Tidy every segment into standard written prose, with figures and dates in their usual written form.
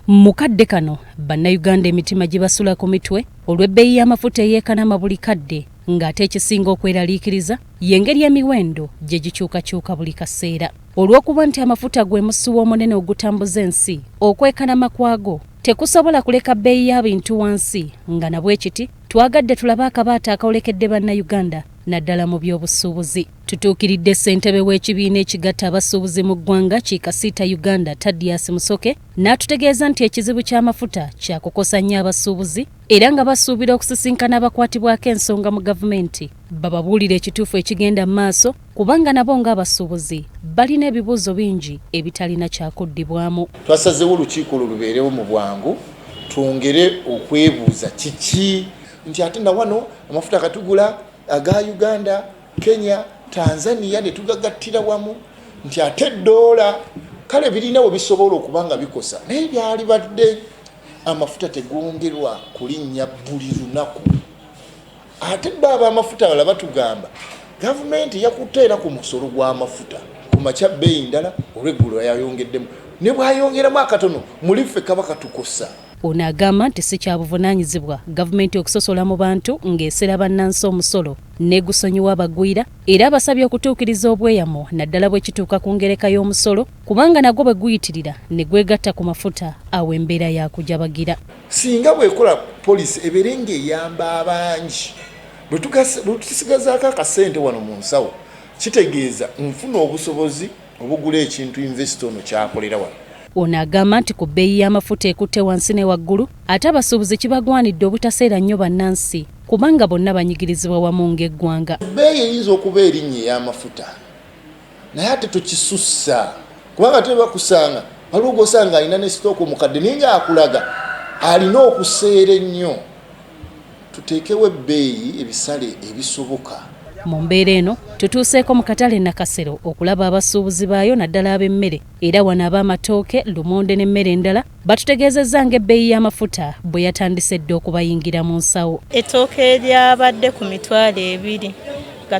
Mukadde kano bannayuganda emitima gye basula ku mitwe olw'ebbeeyi y'amafuta eyeekanama buli kadde ng'ate ekisinga okweraliikiriza y'engeri emiwendo gye gikyukakyuka buli kaseera. Olw'okuba nti amafuta gwe musuwa omunene ogutambuza ensi, okwekanama kwago tekusobola kuleka bbeeyi y'abintu wansi nga nabwe kiti twagadde tulabe akabaata akawolekedde bannayuganda naddala mu by'obusuubuzi. Tutuukiridde ssentebe w'ekibiina ekigatta abasuubuzi mu ggwanga Kikasiita Uganda Thaddeus Musoke n'atutegeeza nti ekizibu ky'amafuta kyakukosa nnyo abasuubuzi era nga basuubira okusisinkana abakwatibwako ensonga mu gavumenti bababuulire ekituufu ekigenda mu maaso kubanga nabo ng'abasuubuzi balina ebibuuzo bingi ebitalina kyakuddibwamu. Twasazeewo olukiiko lubeerewo mu bwangu twongere okwebuuza kiki nti ate na wano amafuta katugula aga Uganda, Kenya, Tanzania ne tugagattira wamu nti ate dola kale birina we bisobola okubanga bikosa naye byali badde amafuta tegongerwa kulinnya buli lunaku. Ate baba amafuta wala batugamba gavumenti yakuteera ku musolo gw'amafuta ku makya bbeeyi ndala olw'eggulo yayongeddemu ne bwayongeramu akatono muliffe kaba katukosa. Ono agamba nti si kya buvunaanyizibwa gavumenti okusosola mu bantu ng'esera bannansi omusolo n'egusonyiwa abagwira era abasabye okutuukiriza obweyamo naddala bwe kituuka ku ngereka y'omusolo kubanga nagwo bwe guyitirira ne gwegatta ku mafuta awo embeera yakujabagira. Singa bwekola poliisi ebeere ng'eyamba abangi bwe tusigazaako akasente wano mu nsawo kitegeeza nfuna obusobozi obugula ekintu investor ono kyakolera wano. Ono agamba nti ku bbeeyi y'amafuta ekutte wansi ne waggulu ate abasuubuzi kibagwanidde obutaseera nnyo bannansi kubanga bonna banyigirizibwa wamu ng'eggwanga. Bbeeyi eyinza okuba erinnye ey'amafuta naye ate tokisussa kubanga teba kusanga waliwo gw'osanga alina ne sitooka omukadde naye ng'akulaga alina okuseera ennyo. Tuteekewo ebbeeyi ebisale ebisoboka. Mu mbeera eno tutuuseeko mu katale Nakasero okulaba abasuubuzi baayo naddala ab'emmere era wano ab'amatooke, lumonde n'emmere endala batutegeezezza ng'ebbeeyi y'amafuta bwe yatandise dda okubayingira mu nsawo. Ettooke eryabadde ku $200 nga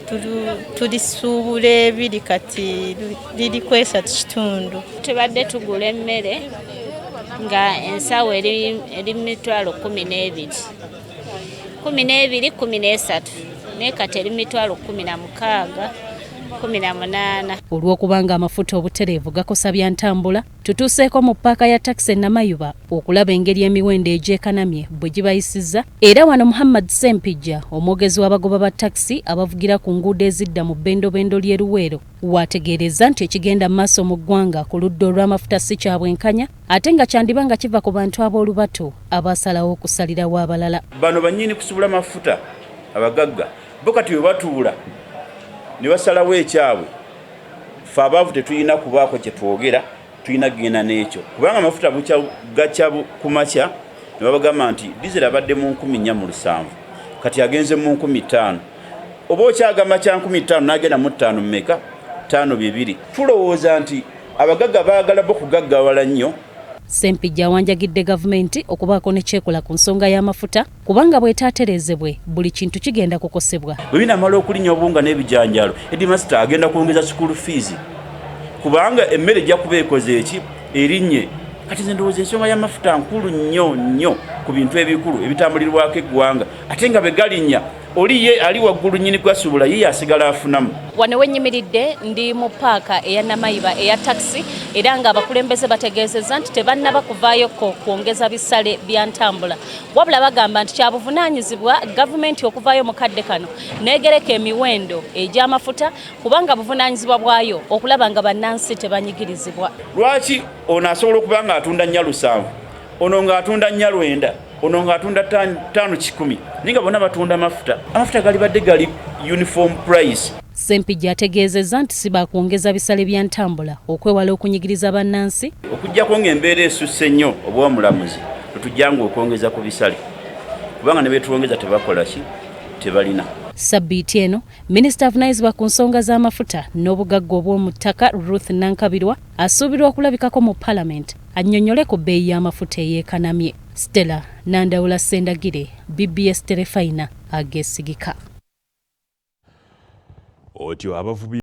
tulisuubula 2 kati liri ku 3.5. Tubadde tugula emmere nga ensawo eri $12 13 ne kati eri $16 18. Olw'okubanga amafuta obutereevu gakosa bya ntambula tutuuseeko mu ppaaka ya takisi e Namayuba okulaba engeri emiwendo egyekanamye bwe gibayisizza era wano Muhammad Sempijja omwogezi w'abagoba ba takisi abavugira ku nguudo ezidda mu bbendobendo ly'e Luweero waategeereza nti ekigenda mu maaso mu ggwanga ku ludda olw'amafuta si kya bwenkanya ate nga kyandiba nga kiva ku bantu ab'olubato abaasalawo okusalirawo abalala. Bano bannyini kusubula mafuta abagagga bo kati we batuula ne basalawo ekyabwe ffe abaavu tetulina kubaako kye twogera tulina kugenda n'ekyo kubanga amafuta gakya ku makya ne babagamba nti dizeri abadde mu 4,407 kati agenze mu 5,500 oba okyagamba kya 5,500 n'agenda mu 5 mmeka 5 bibiri. Tulowooza nti abagagga baagala bo kugaggawala nnyo. Sempijja awanjagidde gavumenti okubaako ne kyekola ku nsonga y'amafuta kubanga bw'etaatereezebwe buli kintu kigenda kukosebwa. Bwe binamala okulinnya obunga n'ebijanjaalo Headmaster agenda kwongeza school fees kubanga emmere ejja kuba ekoze eki erinnye. Kati nze ndowooza ensonga y'amafuta nkulu nnyo ku bintu ebikulu ebitambulirwako eggwanga ate nga bwe galinnya oli ye ali waggulu nnyini gwasuubula ye asigala afunamu. Wano wennyimiridde ndi mu paaka eya Namayiba eya takisi era nga abakulembeze bategeezezza nti tebannaba kuvaayoko kwongeza bisale bya ntambula wabula bagamba nti kya buvunaanyizibwa gavumenti okuvaayo mu kadde kano neegereka emiwendo egy'amafuta kubanga buvunaanyizibwa bwayo okulaba nga bannansi tebanyigirizibwa. Lwaki ono asobola okuba nga atunda 7 ono ng'atunda 9 ono ng'atunda 5-10 ninga bonna batunda amafuta galibadde gali uniform price. Sempijja ategeezezza nti si baakwongeza bisale bya ntambula okwewala okunyigiriza bannansi okujjako ng'embeera esusse nnyo obw'omulamuzi tetujjanga okwongeza ku bisale kubanga ne beetwongeza tebakola ki tebalina. Sabbiiti eno minisita avunaanyizibwa ku nsonga z'amafuta n'obugagga obw'omu ttaka Ruth Nankabirwa asuubirwa okulabikako mu Parliament annyonnyole ku bbeeyi y'amafuta eyeekanamye. Stella Nandawula Sendagire, BBS Terefayina, Ageesigika.